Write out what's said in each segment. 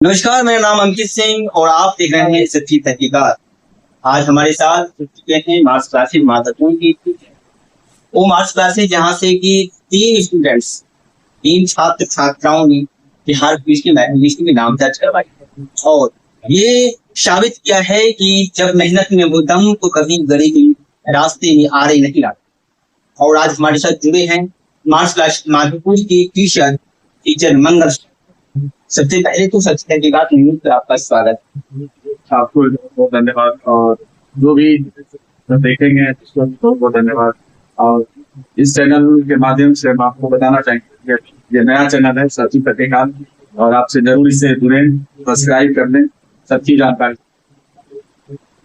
नमस्कार, मेरा नाम अंकित सिंह और आप देख रहे हैं सच्ची तहकीकात। आज हमारे साथ जुड़ चुके हैं मार्क्स क्लासेज माधोपुर की वो मार्क्स क्लासेज जहाँ से कि तीन छात्र छात्राओं ने बिहार पुलिस की मैथ में नाम दर्ज करवाई और ये साबित किया है कि जब मेहनत में वो दम तो कभी गरीबी रास्ते में आ रही नहीं आती। और आज हमारे साथ जुड़े हैं मार्क्स क्लास माधोपुर की टीचर मंगल। सबसे पहले तो सच तहकीकात न्यूज़ पे आपका स्वागत। आपको बहुत धन्यवाद और जो भी देखेंगे उसको बहुत धन्यवाद। और इस चैनल के माध्यम से हम आपको बताना चाहेंगे ये नया चैनल है सच्ची तहकीकात और आपसे जरूर इससे जुड़े, सब्सक्राइब कर लें सच्ची जानकारी।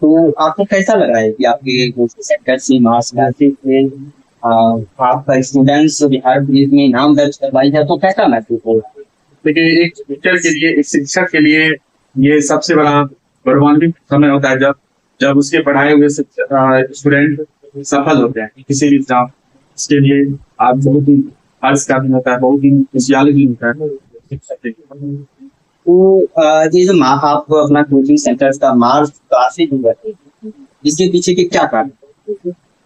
तो आपको कैसा लग रहा है कि आपके सेक्टर से मार्क्स क्लासेज में आपका स्टूडेंट्स बिहार पुलिस में नाम दर्ज करवाई है, तो कैसा महसूस हो रहा है? देखिए, एक टीचर के लिए, एक शिक्षक के लिए ये सबसे बड़ा गौरवान्वित समय होता है जब उसके पढ़ाए हुए स्टूडेंट सफल होते हैं किसी भी एग्जाम। इसके लिए आप बहुत ही हर्ष का दिन होता है, बहुत ही खुशहाली दिन होता है। तो ये जो आप अपना कोचिंग सेंटर का मार्क्स क्लासेज इसके पीछे के क्या कारण?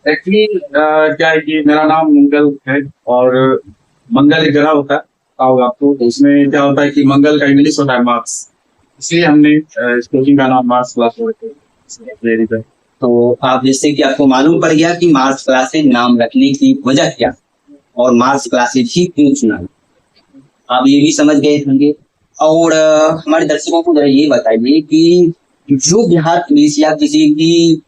एक्चुअली क्या है कि मेरा नाम मंगल है और मंगल एक जगह होता है आपको, तो इसमें क्या होता है कि मंगल का इंग्लिश होता है मार्क्स, इसलिए हमने इस कोचिंग का नाम मार्क्स क्लास रखा है। तो आप जैसे कि आपको मालूम पड़ गया कि मार्क्स क्लासेज नाम रखने की वजह क्या और मार्क्स क्लासेज ही क्यों चुना, आप ये भी समझ गए होंगे। और हमारे दर्शकों को जरा ये बताइए कि जो बिहार पुलिस या किसी भी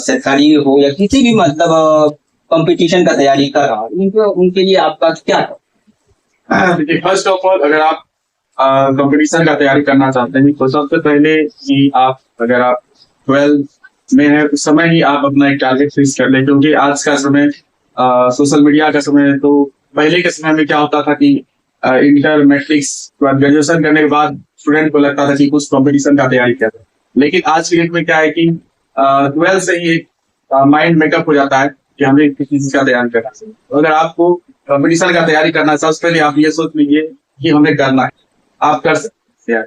सरकारी हो या किसी भी मतलब कंपटीशन का तैयारी कर रहा है उनके लिए आपका क्या? देखिए, फर्स्ट ऑफ ऑल अगर आप कंपटीशन का तैयारी करना चाहते हैं तो सबसे पहले कि अगर आप 12 में है उस समय ही आप अपना एक टारगेट फिक्स कर लें, क्योंकि आज का समय सोशल मीडिया का समय है। तो पहले के समय में क्या होता था कि इंटर मैट्रिक्स ग्रेजुएशन करने के बाद स्टूडेंट को लगता था कि कुछ कंपटीशन का तैयारी कर रहे हैं, लेकिन आज के डेट में क्या है कि 12 से ही माइंड मेकअप हो जाता है कि हमें किसी चीज का तैयारी करना चाहिए। तो अगर आपको कंपटीशन का तैयारी करना है सबसे पहले आप ये सोच लीजिए कि हमें करना है, आप कर सकते हैं।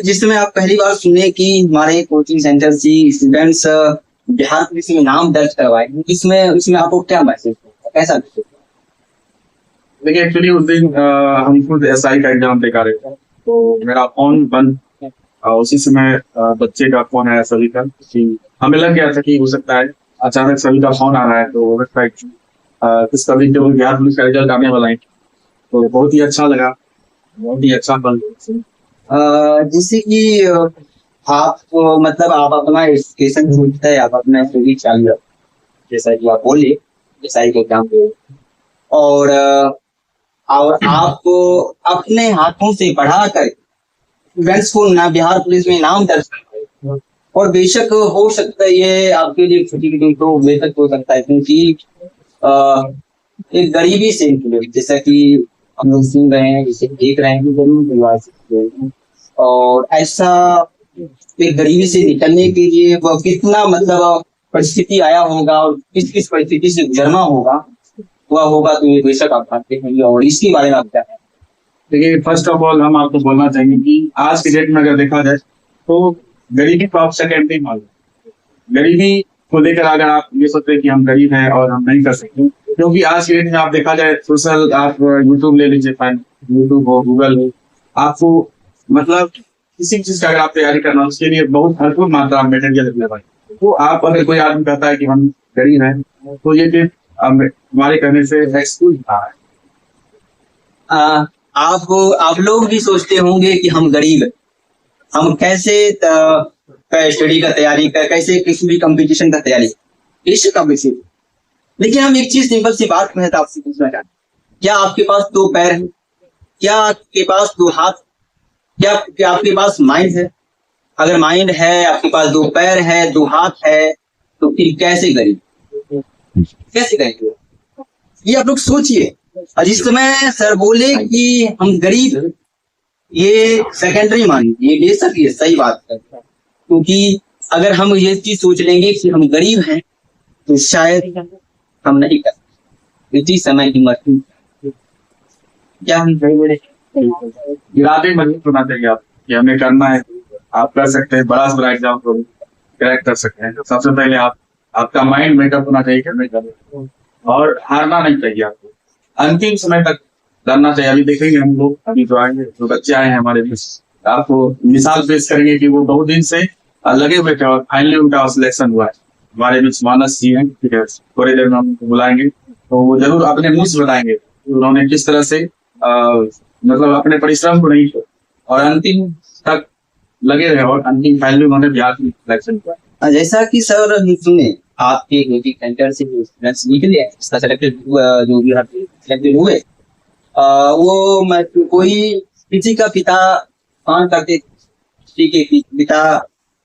जिसमें आप पहली बार सुने कि हमारे कोचिंग सेंटर से स्टूडेंट्स बिहार पुलिस में नाम दर्ज करवाए, इसमें आपको क्या मैसेज कैसा? देखिए, एक्चुअली उस दिन हम खुद SI का एग्जाम देकर रहे थे, तो मेरा फोन बंद, उसी समय बच्चे का फोन आया सभी का, हमें लग गया था कि हो सकता है अचानक सभी का फोन आ रहा है, तो किस कभी जो बिहार पुलिस का रिजल्ट आने वाला है, तो बहुत ही अच्छा लगा, बहुत ही अच्छा बन। जैसे कि आप मतलब आप अपना एजुकेशन छूटता है, आप अपना स्टडी चालू रखो जैसा कि आप बोले SI के एग्जाम और आपको अपने हाथों से पढ़ाकर स्टूडेंट्स को ना बिहार पुलिस में नाम दर्ज करवाए। और बेशक हो सकता है ये आपके लिए छोटी तो बेशक हो सकता है, क्योंकि एक गरीबी से जैसा कि हम लोग सुन रहे हैं, जिसे देख रहे हैं, गरीब परिवार से, और ऐसा एक गरीबी से निकलने के लिए वह कितना मतलब परिस्थिति आया होगा और किस परिस्थिति से गुजरना होगा वह होगा, तो ये बेशक आप जानते हैं। और इसके बारे में आप क्या? देखिए, फर्स्ट ऑफ ऑल हम आपको बोलना चाहेंगे कि आज के डेट में अगर देखा जाए तो गरीबी को आप सेकेंडरी मान लो। गरीबी को लेकर अगर आप ये सोचते हैं कि हम गरीब हैं और हम नहीं कर सकते, क्योंकि आज के डेट में आप देखा जाए सोशल, आप यूट्यूब ले लीजिए, यूट्यूब हो, गूगल हो, आपको मतलब किसी चीज का अगर आप तैयारी करना उसके लिए बहुत भरपूर मात्रा में मटेरियल अवेलेबल है। तो आप अगर कोई आदमी कहता है कि हम गरीब हैं, तो ये फिर हमारे कहने से एक्सक्यूज है। आप लोग भी सोचते होंगे कि हम गरीब हैं, हम कैसे स्टडी का तैयारी कर, कैसे किसी भी कंपटीशन का तैयारी लेकिन हम एक चीज सिंपल सी बात में आपसे पूछना चाहते हैं, क्या आपके पास 2 पैर हैं? क्या आपके पास 2 हाथ? क्या आपके पास माइंड है? अगर माइंड है, आपके पास 2 पैर है, 2 हाथ है, तो फिर कैसे गरीब? कैसे गरीब? ये आप लोग सोचिए। और जिस समय सर बोले कि हम गरीब, ये सेकेंडरी मान, ये बेशक ये सही बात है, क्योंकि अगर हम ये चीज सोच लेंगे कि हम गरीब हैं तो शायद हम नहीं कर सकते। इसी समय हिम्मत क्या हम इरादे मजबूत होना चाहिए आप। कि हमें करना है, आप कर सकते हैं, बड़ा से बड़ा एग्जाम को क्रैक कर सकते हैं। तो सबसे पहले आपका माइंड मेकअप होना चाहिए करने का, और हारना नहीं चाहिए आपको, अंतिम समय तक करना चाहिए। अभी देखेंगे हम लोग, अभी जो आएंगे, जो बच्चे आए हैं हमारे बीच, आपको मिसाल पेश करेंगे कि वो बहुत दिन से लगे हुए थे और फाइनली उनका सिलेक्शन हुआ है। हमारे बीच मानस जी हैं, ठीक है, थोड़ी देर में हम उनको बुलाएंगे, तो वो जरूर अपने मुंह से बताएंगे कि उन्होंने किस तरह से मतलब अपने परिश्रम को नहीं छोड़ा और अंतिम तक लगे रहे, और अंतिम फाइनली उन्होंने बिहार में सिलेक्शन किया। जैसा कि सर हम सुने आपके कोचिंग सेंटर से जो स्टूडेंट्स निकले, इसका सेलेक्टेड जो बिहार सेलेक्टेड हुए, वो कोई किसी का पिता काम करते, किसी के पिता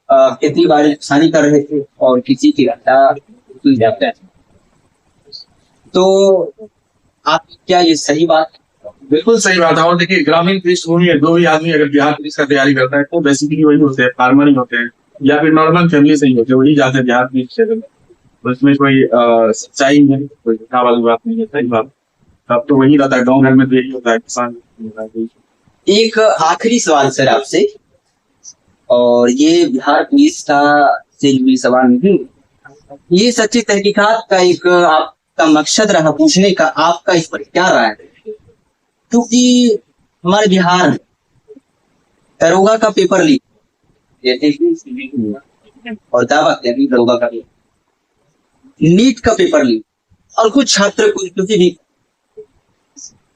खेती बाड़ी किसानी कर रहे थे, और किसी की जाता है। तो आप क्या ये सही बात? बिल्कुल सही बात है। और देखिए, ग्रामीण पृष्ठभूमि है, जो भी आदमी अगर बिहार पुलिस का तैयारी करता है तो बेसिकली वही होते हैं, फार्मर ही होते हैं, या फिर नॉर्मल फैमिली से ही होते हैं, वही जाते हैं बिहार पुलिस क्षेत्र में। तो इसमें कोई सच्चाई नहीं है, कोई झूठा वाली बात नहीं है, सही बात। अब तो वही रहता है, गाँव घर में तो यही होता है, किसान। एक आखिरी सवाल सर आपसे, और ये बिहार पुलिस का से जुड़ी सवाल नहीं, ये सच्ची तहकीकात का एक आपका मकसद रहा पूछने का, आपका इस पर क्या राय है? क्योंकि हमारे बिहार में दरोगा का पेपर लीक, जैसे कि और दावा करें दरोगा का पेपर, नीट का पेपर लीक, और कुछ छात्र कुछ किसी भी,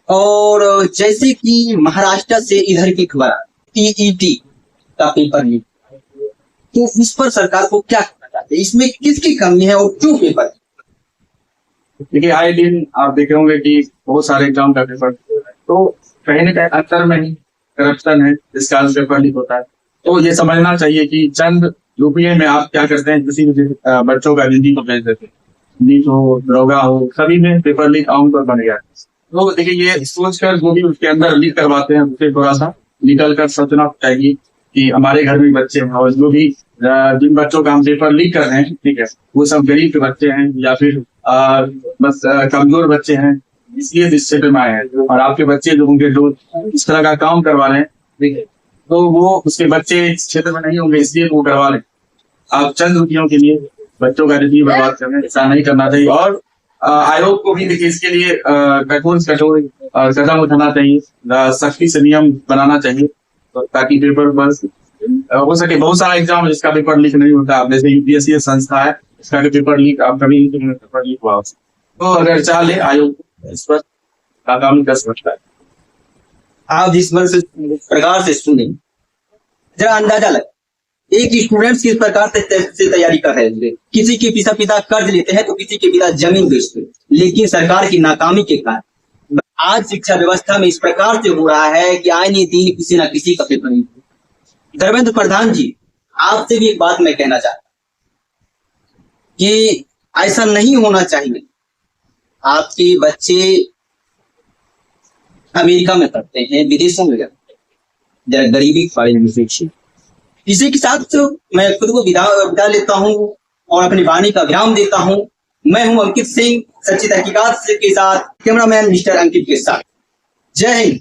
और जैसे कि महाराष्ट्र से इधर की खबर टीईटी का पेपर लीक, तो इस पर सरकार को क्या करना चाहते हैं? इसमें किसकी कमी है और क्यों पेपर? देखिए, आए दिन आप देखे होंगे कि बहुत सारे एग्जाम का पेपर, तो कहीं ना कहीं अंतर में ही करप्शन है, इस कारण से पेपर लीक होता है। तो ये समझना चाहिए कि चंद रुपये में आप क्या करते हैं, किसी भी बच्चों का जिंदगी को भेज देते हैं। नीट हो, दरोगा हो, सभी में पेपर लीक आम पर बन गया है। तो देखिए, ये सोचकर जो भी उसके अंदर लीक करवाते हैं, उसे थोड़ा सा निकल कर सोचना चाहिए कि हमारे घर में बच्चे हैं, और जो भी जिन बच्चों का हम पेपर लीक कर रहे हैं, ठीक है, वो सब गरीब के बच्चे हैं, या फिर बस कमजोर बच्चे हैं, इसलिए इस क्षेत्र में आए हैं। और आपके बच्चे जो होंगे, जो इस तरह का काम करवा रहे हैं, ठीक है, तो वो उसके बच्चे इस क्षेत्र में नहीं होंगे, इसलिए वो करवा रहे हैं। आप चंद रुपयों के लिए बच्चों का जिंदगी बर्बाद कर रहे हैं, ऐसा नहीं करना चाहिए। और आयोग को भी देखिए, इसके लिए कठोर से कठोर कदम उठाना चाहिए, सख्ती से नियम बनाना चाहिए, ताकि पेपर बस हो सके। बहुत सारा एग्जाम है जिसका पेपर लीक नहीं होता, जैसे यूपीएससी संस्था है, इसका पेपर लीक आप कभी पेपर लीक हुआ, तो अगर चाह ले आयोग इस पर आगामी कर सकता है। आप जिस प्रकार से सुने, जरा अंदाजा लगे एक स्टूडेंट्स किस प्रकार से तैयारी कर रहे थे। किसी के पिता कर्ज लेते हैं, तो किसी के पिता जमीन बेचते हैं, लेकिन सरकार की नाकामी के कारण आज शिक्षा व्यवस्था में इस प्रकार से हो रहा है कि आए दिन किसी न किसी का पेपर नहीं। धर्मेंद्र प्रधान जी, आपसे भी एक बात मैं कहना चाहता हूं कि ऐसा नहीं होना चाहिए। आपके बच्चे अमेरिका में पढ़ते हैं, विदेशों में जाते हैं, जरा गरीबी के बारे में सोचिए। इसी के साथ तो मैं खुद को विदा लेता हूं और अपनी वाणी का विराम देता हूं। मैं हूं अंकित सिंह, सच्ची तहकीकात के साथ कैमरामैन मिस्टर अंकित के साथ। जय हिंद।